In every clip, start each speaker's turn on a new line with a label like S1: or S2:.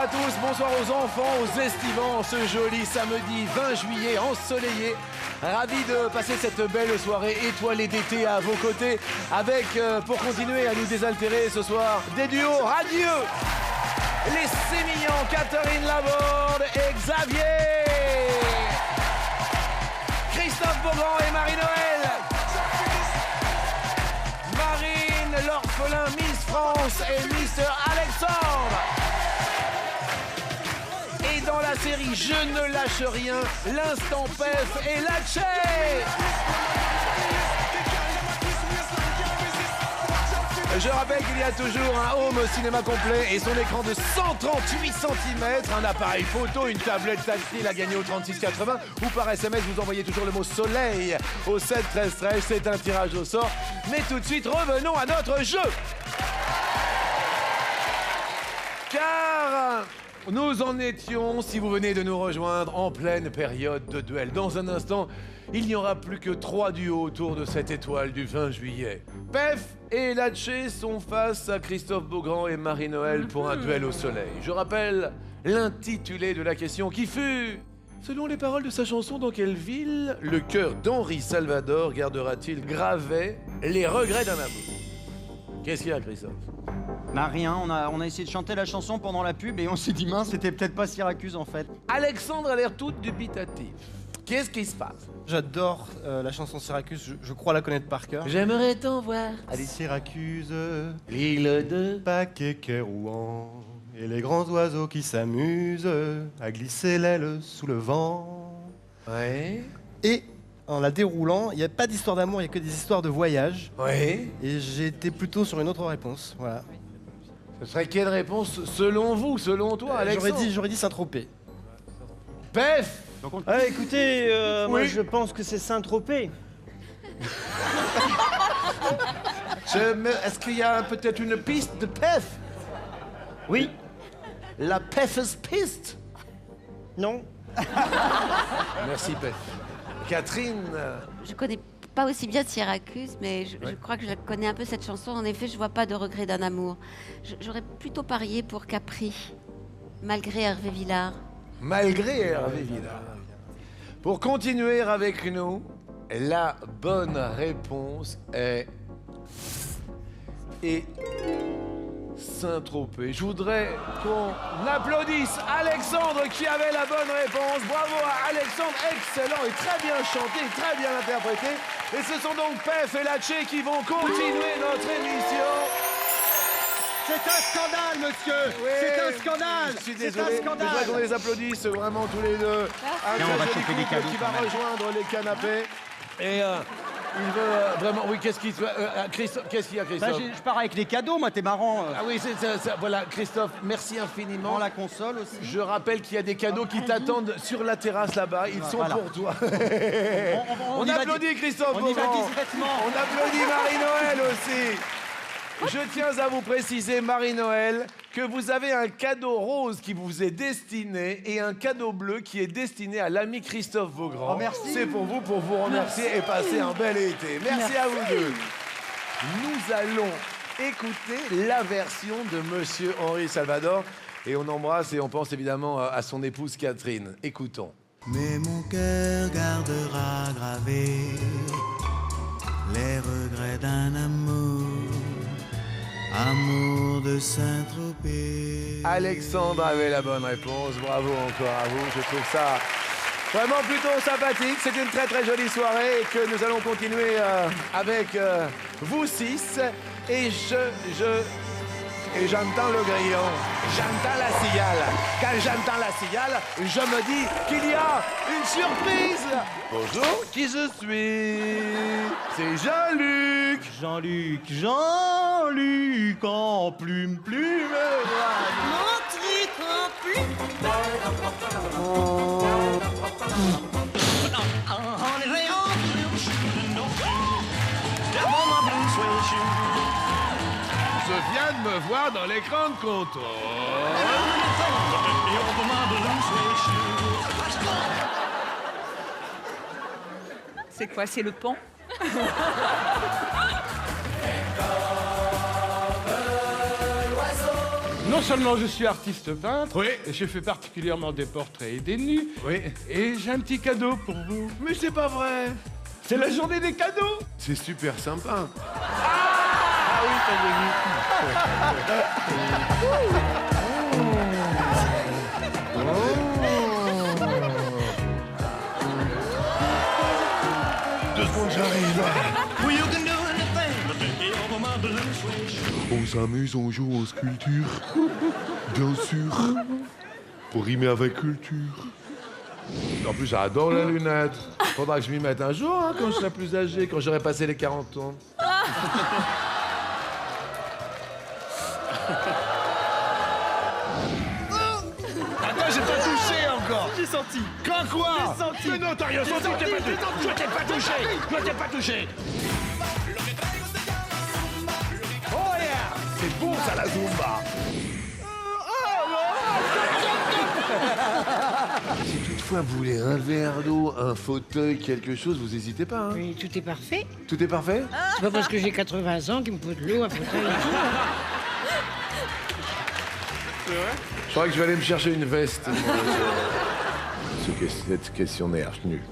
S1: à tous, bonsoir aux enfants, aux estivants, ce joli samedi 20 juillet ensoleillé. Ravi de passer cette belle soirée étoilée d'été à vos côtés avec, pour continuer à nous désaltérer ce soir, des duos radieux. Les sémillants Catherine Laborde et Xavier. Christophe Beaugrand et Marie-Noël. Marine, l'orphelin Miss France et Mister Alexandre. Et dans la série Je ne lâche rien, l'instant PEF et Latché. Je rappelle qu'il y a toujours un home cinéma complet et son écran de 138 cm, un appareil photo, une tablette tactile à gagner au 36,80 ou par SMS, vous envoyez toujours le mot soleil au 7 13 13. C'est un tirage au sort. Mais tout de suite, revenons à notre jeu. Car nous en étions, si vous venez de nous rejoindre, en pleine période de duel. Dans un instant, il n'y aura plus que 3 duos autour de cette étoile du 20 juillet. PEF et Latché sont face à Christophe Beaugrand et Marie-Noël pour un duel au soleil. Je rappelle l'intitulé de la question qui fut... Selon les paroles de sa chanson, dans quelle ville le cœur d'Henri Salvador gardera-t-il gravé les regrets d'un amour? Qu'est-ce qu'il y a, Christophe?
S2: Bah rien, on a essayé de chanter la chanson pendant la pub et on s'est dit mince, c'était peut-être pas Syracuse en fait.
S1: Alexandre a l'air tout dubitatif. Qu'est-ce qui se passe?
S3: J'adore la chanson Syracuse, je crois la connaître par cœur.
S1: J'aimerais t'en voir.
S3: Allez Syracuse,
S1: L'île de...
S3: paquet Rouen, et les grands oiseaux qui s'amusent à glisser l'aile sous le vent.
S1: Ouais.
S3: Et en la déroulant, il n'y a pas d'histoire d'amour, il n'y a que des histoires de voyage.
S1: Ouais.
S3: Et j'ai été plutôt sur une autre réponse, voilà.
S1: Ce serait quelle réponse selon vous, selon toi, Alexandre?
S3: J'aurais dit Saint-Tropez.
S1: PEF.
S4: Ah, écoutez, moi
S1: Oui.
S4: je pense que c'est Saint-Tropez.
S1: Est-ce qu'il y a peut-être une piste de PEF?
S4: Oui.
S1: La PEF's piste?
S4: Non.
S1: Merci, PEF. Catherine.
S5: Je connais pas aussi bien Syracuse, mais je crois que je connais un peu cette chanson. En effet, je vois pas de regret d'un amour. J'aurais plutôt parié pour Capri, malgré Hervé Villard.
S1: Malgré Hervé Villard. Pour continuer avec nous, la bonne réponse est... Et... Saint-Tropez. Je voudrais qu'on applaudisse Alexandre qui avait la bonne réponse. Bravo à Alexandre, excellent et très bien chanté, très bien interprété. Et ce sont donc PEF et Latché qui vont continuer notre émission.
S2: C'est un scandale, monsieur.
S1: Oui.
S2: C'est un scandale.
S1: Je suis
S2: C'est
S1: désolé,
S2: un scandale.
S1: je voudrais qu'on les applaudisse vraiment tous les deux. Un
S2: Là, on va
S1: très joli
S2: choper des
S1: couple
S2: cadeaux
S1: qui
S2: quand
S1: va
S2: même.
S1: rejoindre les canapés. Et il veut vraiment... Oui, qu'est-ce qu'il Christophe, qu'est-ce qu'il y a,
S2: Bah,
S1: Christophe?
S2: je pars avec les cadeaux, moi, t'es marrant.
S1: Ah oui, voilà, Christophe, merci infiniment.
S2: Prends la console aussi.
S1: Je rappelle qu'il y a des cadeaux qui t'attendent sur la terrasse là-bas. Ils sont
S2: Voilà.
S1: pour toi.
S2: On
S1: On
S2: y va
S1: applaudit Christophe
S2: on y va
S1: Beaugrand.
S2: discrètement.
S1: On applaudit Marie-Noël aussi. Je tiens à vous préciser, Marie-Noël, que vous avez un cadeau rose qui vous est destiné et un cadeau bleu qui est destiné à l'ami Christophe Beaugrand.
S2: Oh, merci.
S1: C'est pour vous remercier et passer un bel été. Merci à vous deux. Nous allons écouter la version de Monsieur Henri Salvador et on embrasse et on pense évidemment à son épouse Catherine. Écoutons.
S6: Mais mon cœur gardera gravé les regrets d'un amour de Saint-Tropez.
S1: Alexandre avait la bonne réponse. Bravo encore à vous. Je trouve ça vraiment plutôt sympathique. C'est une très très jolie soirée et que nous allons continuer avec vous six. Et et j'entends le grillon, j'entends la cigale. Quand j'entends la cigale, je me dis qu'il y a une surprise. Bonjour, qui je suis? C'est Jean-Luc.
S2: Jean-Luc en plume.
S5: Mon truc en plus.
S1: Je viens de me voir dans l'écran de comptoir.
S7: C'est quoi, c'est le pont?
S8: Non seulement je suis artiste peintre,
S1: Oui.
S8: et je fais particulièrement des portraits et des nus,
S1: Oui.
S8: et j'ai un petit cadeau pour vous.
S1: Mais c'est pas vrai.
S8: C'est la journée des cadeaux.
S1: C'est super sympa.
S8: Ah oui, t'as vu.
S1: Deux secondes, j'arrive.
S9: On s'amuse, on joue en sculpture. Bien sûr. Pour rimer avec culture.
S1: En plus, j'adore la lunette. Faudra que je m'y mette un jour, hein, quand je serai plus âgé, quand j'aurai passé les 40 ans.
S8: Attends, j'ai pas touché encore.
S4: J'ai senti.
S8: Quand quoi?
S4: J'ai senti.
S8: Mais non, t'as rien senti, t'es pas touché. Je t'ai pas touché. Je t'ai pas touché.
S1: Oh yeah! C'est bon ça la Zumba!
S9: Si toutefois vous voulez un verre d'eau, un fauteuil, quelque chose, vous n'hésitez pas. Hein.
S10: Oui, tout est parfait.
S1: Tout est parfait?
S10: C'est pas parce que j'ai 80 ans qu'il me faut de l'eau, un fauteuil et tout.
S1: Je crois que je vais aller me chercher une veste. Cette question est archi nulle.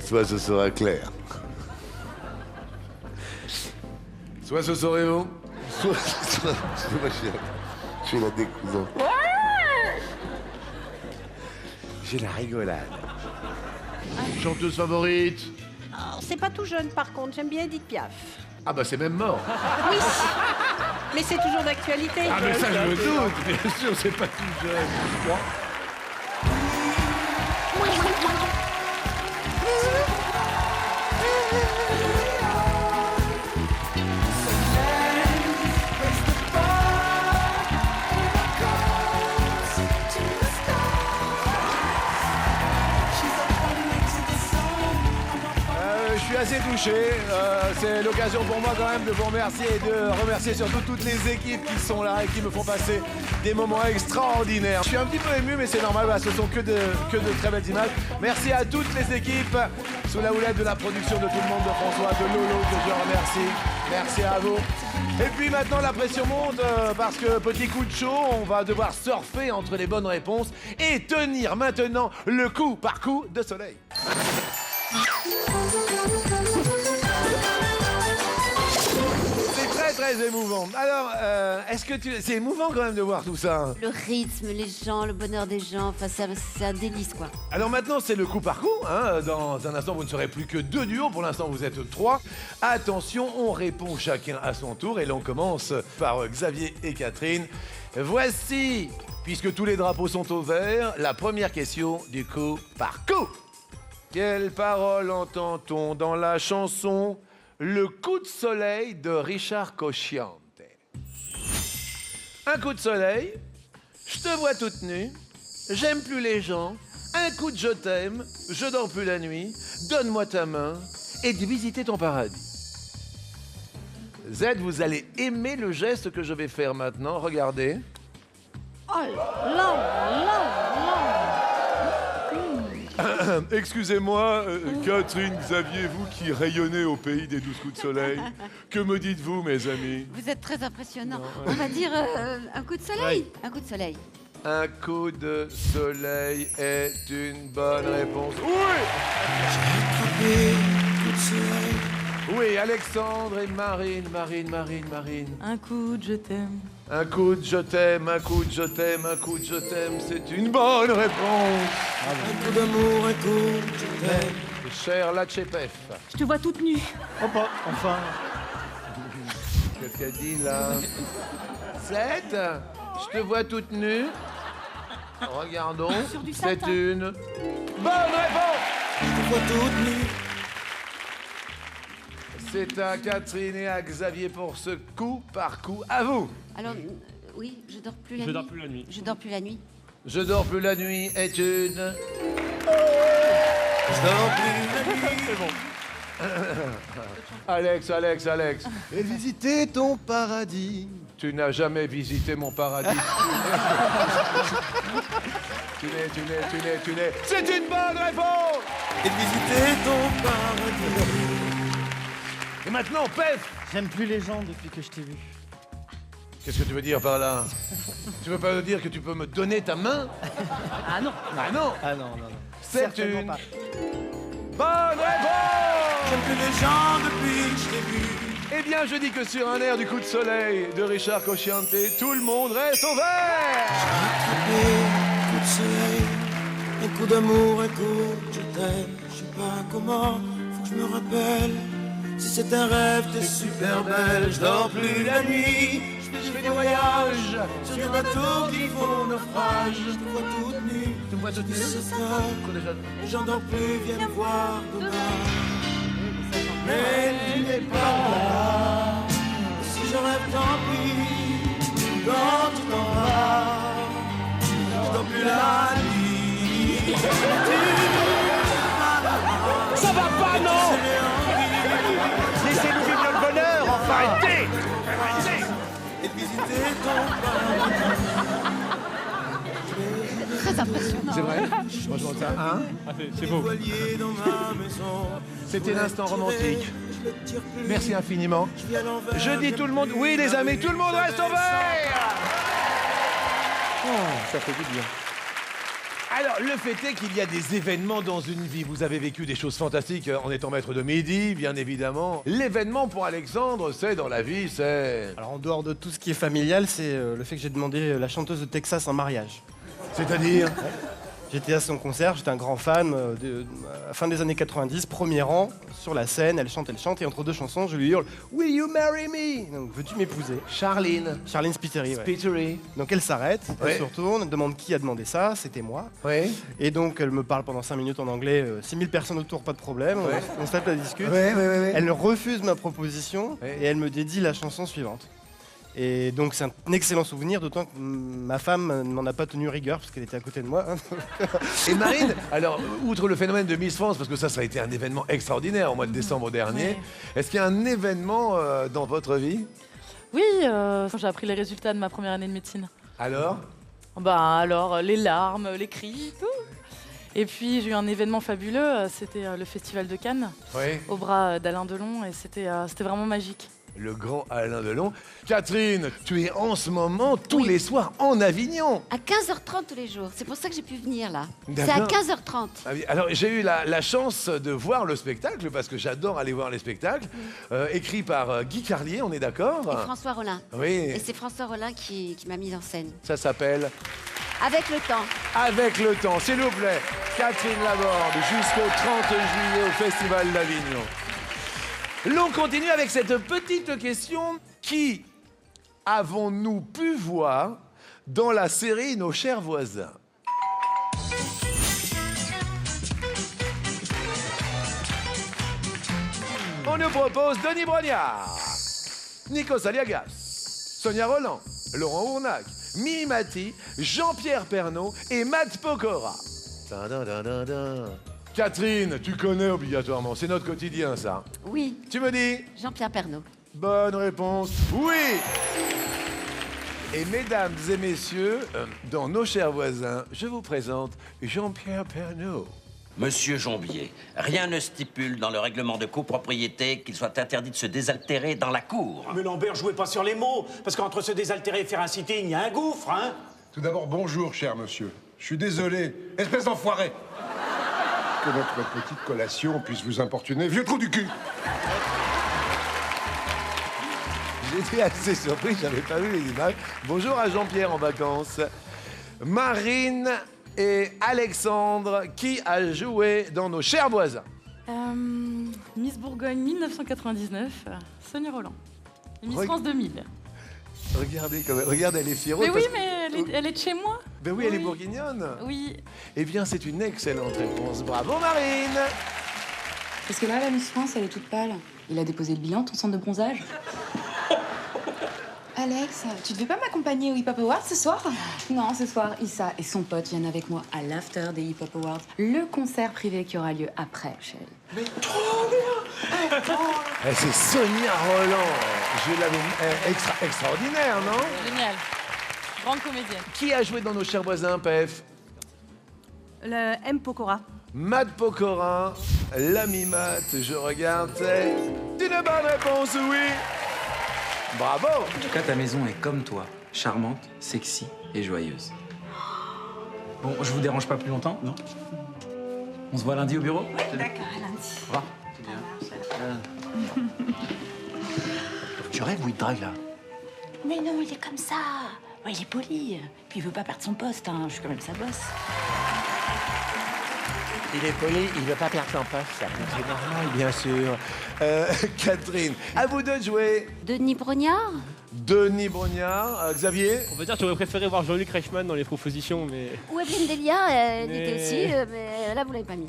S9: Soit ce sera clair,
S1: Soit ce saurez-vous.
S9: soit j'ai la découverte.
S1: J'ai la rigolade. Chanteuse favorite?
S11: Oh, c'est pas tout jeune par contre, j'aime bien Edith Piaf.
S1: Ah bah c'est même mort.
S11: Oui, mais c'est toujours d'actualité.
S1: Ah mais ça je me doute, bien sûr, c'est pas tout jeune. Je suis assez touché. C'est l'occasion pour moi quand même de vous remercier et de remercier surtout toutes les équipes qui sont là et qui me font passer des moments extraordinaires. Je suis un petit peu ému mais c'est normal, ce sont que de très belles images. Merci à toutes les équipes sous la houlette de la production de Tout le monde, de François, de Lolo que je remercie. Merci à vous. Et puis maintenant la pression monte parce que petit coup de chaud, on va devoir surfer entre les bonnes réponses et tenir maintenant le coup par coup de soleil. C'est très émouvant. Alors, est-ce que c'est émouvant quand même de voir tout ça, hein?
S5: Le rythme, les gens, le bonheur des gens, enfin c'est un délice quoi.
S1: Alors maintenant, c'est le coup par coup. Hein. Dans un instant, vous ne serez plus que 2 duos. Pour l'instant, vous êtes 3. Attention, on répond chacun à son tour. Et l'on commence par Xavier et Catherine. Voici, puisque tous les drapeaux sont au vert, la première question du coup par coup. Quelle parole entend-on dans la chanson Le coup de soleil de Richard Cocciante? Un coup de soleil, je te vois toute nue, j'aime plus les gens, un coup de je t'aime, je dors plus la nuit, donne-moi ta main et de visiter ton paradis. Z, vous allez aimer le geste que je vais faire maintenant, regardez.
S11: Oh là là.
S9: Excusez-moi, Catherine, Xavier, vous qui rayonnez au pays des 12 coups de soleil, que me dites-vous, mes amis?
S5: Vous êtes très impressionnant. On va dire un coup de soleil. Un coup de soleil.
S1: Un coup de soleil est une bonne réponse. Oui! Oui, Alexandre et Marine.
S7: Un coup de je t'aime.
S1: Un coup de je t'aime, un coup de je t'aime, un coup de je t'aime, c'est une bonne réponse.
S6: Un coup d'amour, un coup de je t'aime.
S1: Cher Latchepef.
S7: Je te vois toute nue.
S4: Enfin.
S1: Qu'est-ce qu'elle dit là? 7. Je te vois toute nue. Regardons.
S7: Sur du
S1: C'est
S7: satin.
S1: une bonne réponse.
S6: Je te vois toute nue.
S1: C'est à Catherine et à Xavier pour ce coup par coup. À vous.
S5: Alors, oui, je dors plus la nuit.
S8: Je dors plus la nuit.
S5: Je dors plus la nuit.
S1: Je dors plus la nuit est une...
S6: Je dors plus la nuit.
S1: C'est bon. Alex.
S3: Et visiter ton paradis.
S1: Tu n'as jamais visité mon paradis. Tu n'es. C'est une bonne réponse.
S6: Et de visiter ton paradis.
S1: Et maintenant, Pef,
S2: J'aime plus les gens depuis que je t'ai vu.
S1: Qu'est-ce que tu veux dire par là? Tu veux pas me dire que tu peux me donner ta main?
S7: Ah non.
S1: Ah non.
S2: Ah non, non, non.
S1: C'est
S2: Certainement
S1: une
S2: pas.
S1: bonne réponse.
S6: J'aime plus les gens depuis que je t'ai vu.
S1: Eh bien, je dis que sur un air du coup de soleil de Richard Cocciante, tout le monde reste au vert.
S6: Attrapé, coup de soleil, un coup d'amour, un coup je t'aime. Je sais pas comment, faut que je me rappelle. Si c'est un rêve, t'es super belle. Je dors plus la nuit, je fais des voyages sur des bateaux qui font naufrage. Je te vois toute nue,
S1: Tu me vois toute nue?
S6: j'en dors plus, viens me voir demain. Mais tu n'es pas là. Si je rêve, tant pis. Quand tu t'en vas, je dors plus la nuit.
S8: Ça va pas, non?
S6: Laissez-nous vivre le bonheur, enfin.
S8: Arrêtez!
S6: Et de visiter ton
S5: Très impressionnant.
S1: C'est vrai? Franchement, ça, hein?
S6: c'est beau. Voilier dans ma maison.
S1: C'était l'instant romantique. Merci infiniment. Je dis tout le monde, oui les amis, tout le monde reste au vert.
S3: Ça fait du bien.
S1: Alors, le fait est qu'il y a des événements dans une vie. Vous avez vécu des choses fantastiques en étant maître de midi, bien évidemment. L'événement pour Alexandre, c'est dans la vie, c'est...
S3: Alors en dehors de tout ce qui est familial, c'est le fait que j'ai demandé la chanteuse de Texas en mariage.
S1: C'est-à-dire?
S3: J'étais à son concert, j'étais un grand fan, à la fin des années 90, premier rang, sur la scène, elle chante, et entre deux chansons, je lui hurle « Will you marry me ?» Donc, veux-tu m'épouser?
S1: Charline.
S3: Charline Spiteri, ouais.
S1: Spiteri.
S3: Donc elle s'arrête,
S1: Ouais.
S3: elle se retourne, elle demande qui a demandé ça, c'était moi.
S1: Oui.
S3: Et donc elle me parle pendant 5 minutes en anglais, 6000 personnes autour, pas de problème,
S1: Ouais.
S3: on se tape la discute.
S1: Oui.
S3: Elle refuse ma proposition
S1: Ouais.
S3: et elle me dédie la chanson suivante. Et donc c'est un excellent souvenir, d'autant que ma femme ne m'en a pas tenu rigueur parce qu'elle était à côté de moi.
S1: Et Marine, alors, outre le phénomène de Miss France, parce que ça a été un événement extraordinaire au mois de décembre dernier, est-ce qu'il y a un événement dans votre vie?
S7: Oui, quand j'ai appris les résultats de ma première année de médecine.
S1: Alors?
S7: Bah alors, les larmes, les cris, tout. Et puis j'ai eu un événement fabuleux, c'était le Festival de Cannes,
S1: Oui.
S7: au bras d'Alain Delon, et c'était vraiment magique.
S1: Le grand Alain Delon. Catherine, tu es en ce moment tous
S5: Oui.
S1: les soirs en Avignon.
S5: À 15h30 tous les jours. C'est pour ça que j'ai pu venir là. C'est à
S1: D'accord.
S5: 15h30.
S1: Ah oui, alors j'ai eu la chance de voir le spectacle, parce que j'adore aller voir les spectacles, écrit par Guy Carlier, on est d'accord?
S5: Et François Rollin.
S1: Oui,
S5: Et c'est François Rollin qui m'a mise en scène.
S1: ça s'appelle
S5: Avec le temps.
S1: Avec le temps, s'il vous plaît. Catherine Laborde, jusqu'au 30 juillet au Festival d'Avignon. L'on continue avec cette petite question. Qui avons-nous pu voir dans la série Nos chers voisins? On nous propose Denis Brognard, Nikos Aliagas, Sonia Rolland, Laurent Ournac, Mimi Mati, Jean-Pierre Pernaut et Matt Pokora. Catherine, tu connais obligatoirement, c'est notre quotidien ça.
S5: Oui,
S1: Tu me dis?
S5: Jean-Pierre Pernaut.
S1: Bonne réponse. Oui. Et mesdames et messieurs, dans Nos chers voisins, je vous présente Jean-Pierre Pernaut.
S12: Monsieur Jombier, rien ne stipule dans le règlement de copropriété qu'il soit interdit de se désaltérer dans la cour.
S8: Mais Lambert, jouez pas sur les mots, parce qu'entre se désaltérer et faire un sitting, il y a un gouffre, hein?
S13: Tout d'abord, bonjour, cher monsieur. Je suis désolé, espèce d'enfoiré, que notre petite collation puisse vous importuner. Vieux trou du cul!
S1: J'étais assez surpris, j'avais pas vu les images. Bonjour à Jean-Pierre en vacances. Marine et Alexandre, qui a joué dans Nos chers voisins?
S7: Miss Bourgogne 1999, Sonia Rolland. Et Miss
S1: Reg-
S7: France 2000.
S1: Regardez, regarde, elle est fière.
S7: Mais oui, mais elle est de chez moi.
S1: Ben oui, elle est bourguignonne.
S7: Oui.
S1: Eh bien, c'est une excellente réponse. Bravo, Marine.
S14: Parce que là, la Miss France, elle est toute pâle. Il a déposé le bilan, ton centre de bronzage. Alex, tu devais pas m'accompagner au Hip Hop Awards ce soir? Non, ce soir, Issa et son pote viennent avec moi à l'after des Hip Hop Awards, le concert privé qui aura lieu après, chérie.
S1: Mais trop bien. C'est Sonia Rolland. Je l'avais extraordinaire, non?
S7: Génial. Grande comédienne.
S1: Qui a joué dans Nos chers voisins, PF?
S11: Le M. Pokora.
S1: Matt Pokora, l'ami Matt, je regarde, c'est une bonne réponse, oui. Bravo.
S15: En tout cas, ta maison est comme toi, charmante, sexy et joyeuse. Bon, je vous dérange pas plus longtemps, non? On se voit lundi au bureau?
S11: Oui, d'accord, à lundi.
S15: Au revoir.
S8: Tu rêves ou il te drague, là?
S14: Mais non, il est comme ça. Ouais, il est poli. Puis il veut pas perdre son poste, hein. Je suis quand même sa bosse.
S1: Il est poli, il veut pas perdre son poste. C'est normal, bien sûr. Catherine, à vous de jouer.
S5: Denis Brognard?
S1: Denis Brognard. Xavier?
S16: On va dire que j'aurais préféré voir Jean-Luc Reichmann dans les propositions, mais...
S5: Ou Evelyne Delia, elle était aussi, mais là, vous l'avez pas mis.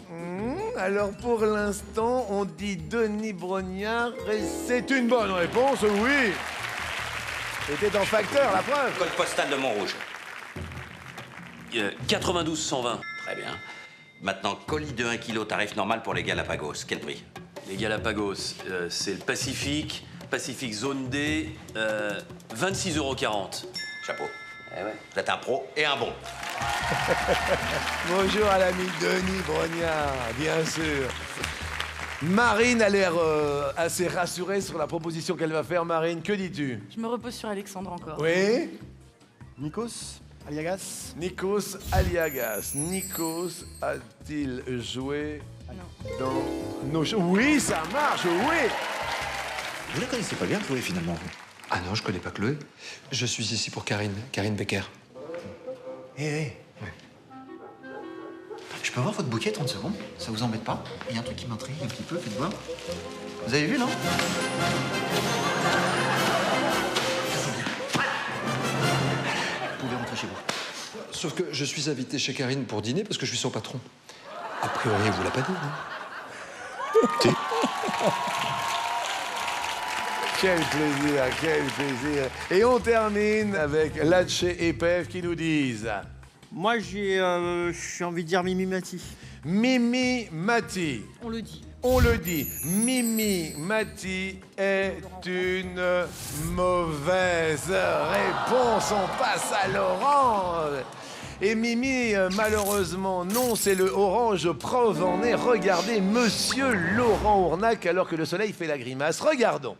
S1: Alors, pour l'instant, on dit Denis Brognard et c'est une bonne réponse, oui. C'était dans Facteur, la preuve.
S12: Code postal de Montrouge. 92 120. Très bien. Maintenant, colis de 1 kg, tarif normal pour les Galapagos. Quel prix?
S17: Les Galapagos, c'est le Pacifique, Pacifique Zone D, 26,40 €.
S12: Chapeau. Eh ouais. Vous êtes un pro et un bon.
S1: Bonjour à l'ami Denis Brognard, bien sûr. Marine a l'air assez rassurée sur la proposition qu'elle va faire. Marine, que dis-tu?
S7: Je me repose sur Alexandre encore.
S1: Oui.
S3: Nikos Aliagas.
S1: Nikos Aliagas. Nikos a-t-il joué dans nos shows? Oui, ça marche, oui.
S18: Vous la connaissez pas bien, Chloé, finalement? Ah non, je connais pas Chloé. Je suis ici pour Karine Becker.
S8: Eh. Je peux voir votre bouquet 30 secondes? Ça vous embête pas? Il y a un truc qui m'intrigue un petit peu, faites voir. Vous avez vu, non? Vous pouvez rentrer chez vous.
S18: Sauf que je suis invité chez Karine pour dîner parce que je suis son patron. A priori, elle vous l'a pas dit, non? Si.
S1: Quel plaisir, quel plaisir. Et on termine avec Latche et Pef qui nous disent...
S4: Moi, j'ai envie de dire Mimi Mati.
S1: Mimi Mati.
S11: On le dit.
S1: On le dit. Mimi Mati est une mauvaise réponse. On passe à Laurent. Et Mimi, malheureusement, non, c'est le orange Provence. Regardez, monsieur Laurent Ournac, alors que le soleil fait la grimace. Regardons.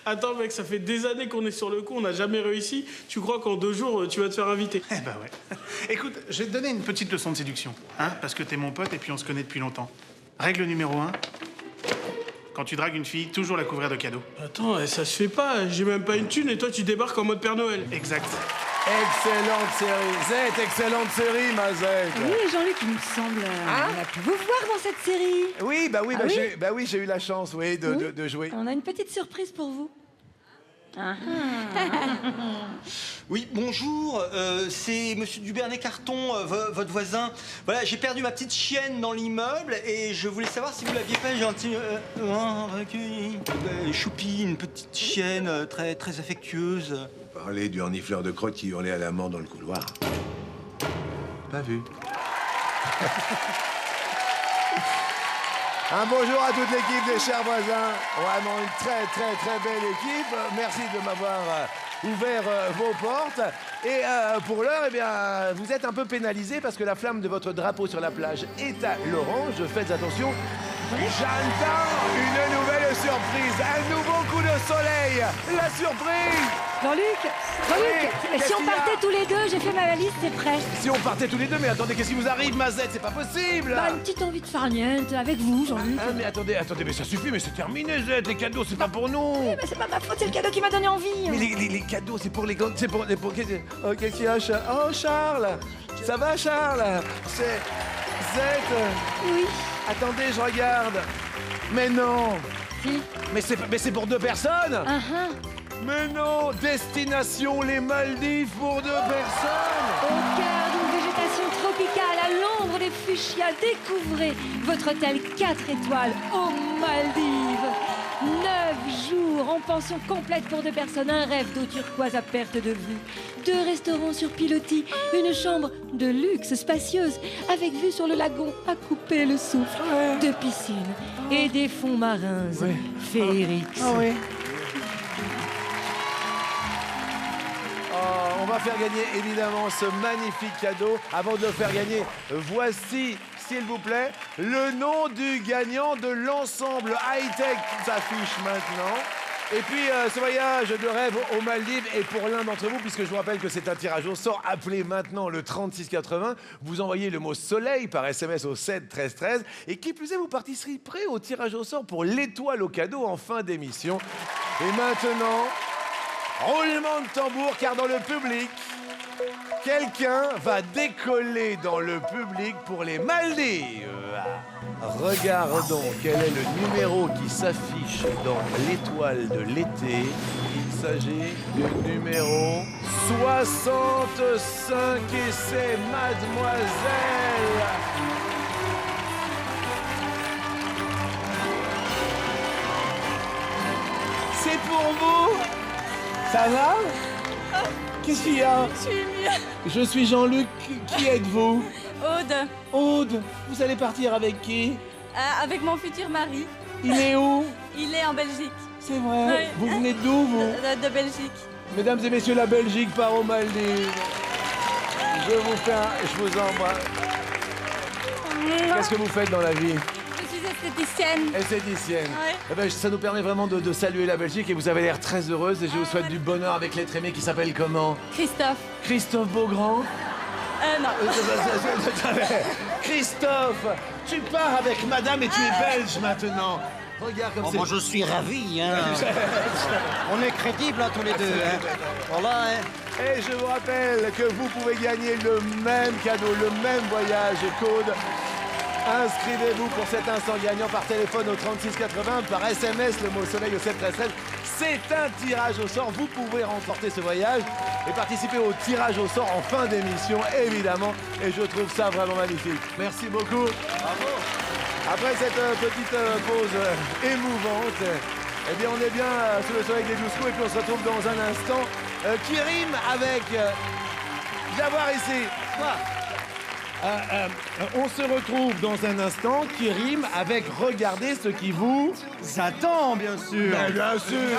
S19: Attends mec, ça fait des années qu'on est sur le coup, on n'a jamais réussi. Tu crois qu'en 2 jours, tu vas te faire inviter?
S20: Eh ben ouais. Écoute, je vais te donner une petite leçon de séduction, hein, parce que t'es mon pote et puis on se connaît depuis longtemps. Règle numéro 1, quand tu dragues une fille, toujours la couvrir de cadeaux.
S19: Attends, ça se fait pas, j'ai même pas une thune et toi tu débarques en mode Père Noël.
S20: Exact.
S1: Excellente série. Zette, excellente série, ma Zette.
S21: Oui, Jean-Luc, il me semble. On a pu vous voir dans cette série.
S1: Oui, bah oui,
S21: Ah oui
S1: j'ai eu la chance, oui, de jouer.
S21: On a une petite surprise pour vous.
S22: Oui, bonjour, c'est monsieur Dubernay-Carton, votre voisin. Voilà, j'ai perdu ma petite chienne dans l'immeuble et je voulais savoir si vous l'aviez pas gentil recueilli. Choupi, une petite chienne très, très affectueuse.
S23: Vous parlez du renifleur de crotte qui hurlait à la mort dans le couloir. Pas vu.
S1: Un bonjour à toute l'équipe des chers voisins. Vraiment une très, très, très belle équipe. Merci de m'avoir ouvert vos portes. Et pour l'heure, eh bien, vous êtes un peu pénalisés parce que la flamme de votre drapeau sur la plage est à l'orange. Faites attention. J'entends une nouvelle surprise. Un nouveau coup de soleil. La surprise.
S21: Jean-Luc,
S1: Oui,
S21: si
S1: qu'est-ce
S21: on
S1: qu'il y a
S21: partait tous les deux, j'ai fait ma valise, c'est prêt.
S1: Si on partait tous les deux, mais attendez, qu'est-ce qui vous arrive, Mazette? C'est pas possible.
S21: Bah, une petite envie de farniente avec vous, Jean-Luc.
S1: Ah, mais attendez, mais ça suffit, mais c'est terminé, Zette. Les cadeaux, c'est pas pour nous.
S21: Oui, mais c'est pas ma faute, c'est le cadeau qui m'a donné envie.
S1: Mais les cadeaux, c'est pour les... C'est pour... Oh, qu'est-ce qu'il y a, Charles? Oh, Charles. Ça va, Charles? C'est... Zette.
S21: Oui.
S1: Attendez, je regarde. Mais non.
S21: Si.
S1: Mais c'est pour 2 personnes. Mais non. Destination les Maldives pour 2 personnes.
S21: Au cœur d'une végétation tropicale, à l'ombre des fuchsias, découvrez votre hôtel 4 étoiles aux Maldives. 9 jours en pension complète pour 2 personnes, un rêve d'eau turquoise à perte de vue, 2 restaurants sur pilotis, une chambre de luxe spacieuse avec vue sur le lagon à couper le souffle, 2 piscines et des fonds marins féeriques.
S1: On va faire gagner évidemment ce magnifique cadeau. Avant de le faire gagner, voici, s'il vous plaît, le nom du gagnant de l'ensemble high-tech qui s'affiche maintenant. Et puis, ce voyage de rêve aux Maldives est pour l'un d'entre vous, puisque je vous rappelle que c'est un tirage au sort. Appelez maintenant le 3680. Vous envoyez le mot soleil par SMS au 7 13 13. Et qui plus est, vous participerez au tirage au sort pour l'étoile au cadeau en fin d'émission. Et maintenant, roulement de tambour, car dans le public, quelqu'un va décoller dans le public pour les Maldives. Regardons quel est le numéro qui s'affiche dans l'étoile de l'été. Il s'agit du numéro 65 et c'est Mademoiselle. C'est pour vous. Ça va? Qu'est-ce qu'il y a?
S2: Je suis mieux.
S1: Je suis Jean-Luc. Qui êtes-vous?
S2: Aude.
S1: Aude, vous allez partir avec qui?
S2: Avec mon futur mari.
S1: Il est où?
S2: Il est en Belgique.
S1: C'est vrai.
S2: Oui.
S1: Vous venez d'où, vous?
S2: De Belgique.
S1: Mesdames et messieurs, la Belgique part aux Maldives. Je vous embrasse. Qu'est-ce que vous faites dans la vie?
S2: Je suis esthéticienne.
S1: Esthéticienne.
S2: Ouais.
S1: Eh ben, ça nous permet vraiment de saluer la Belgique et vous avez l'air très heureuse et je vous souhaite du bonheur avec l'être aimé qui s'appelle comment?
S2: Christophe.
S1: Christophe Beaugrand?
S2: Non.
S1: Christophe, tu pars avec madame et tu es belge maintenant. Regarde comme c'est...
S4: Moi, je suis ravi. Hein. On est crédibles tous les deux. Hein. Voilà. Hein.
S1: Et je vous rappelle que vous pouvez gagner le même cadeau, le même voyage code. Inscrivez-vous pour cet instant gagnant par téléphone au 3680, par SMS le mot soleil au 713. C'est un tirage au sort. Vous pouvez remporter ce voyage et participer au tirage au sort en fin d'émission, évidemment. Et je trouve ça vraiment magnifique. Merci beaucoup. Bravo. Après cette petite pause émouvante, eh bien, on est bien sous le soleil des 12 coups et puis on se retrouve dans un instant qui rime avec... Je vais voir ici. Quoi? On se retrouve dans un instant qui rime avec regardez ce qui vous
S4: attend, bien sûr.
S1: Ben, bien sûr.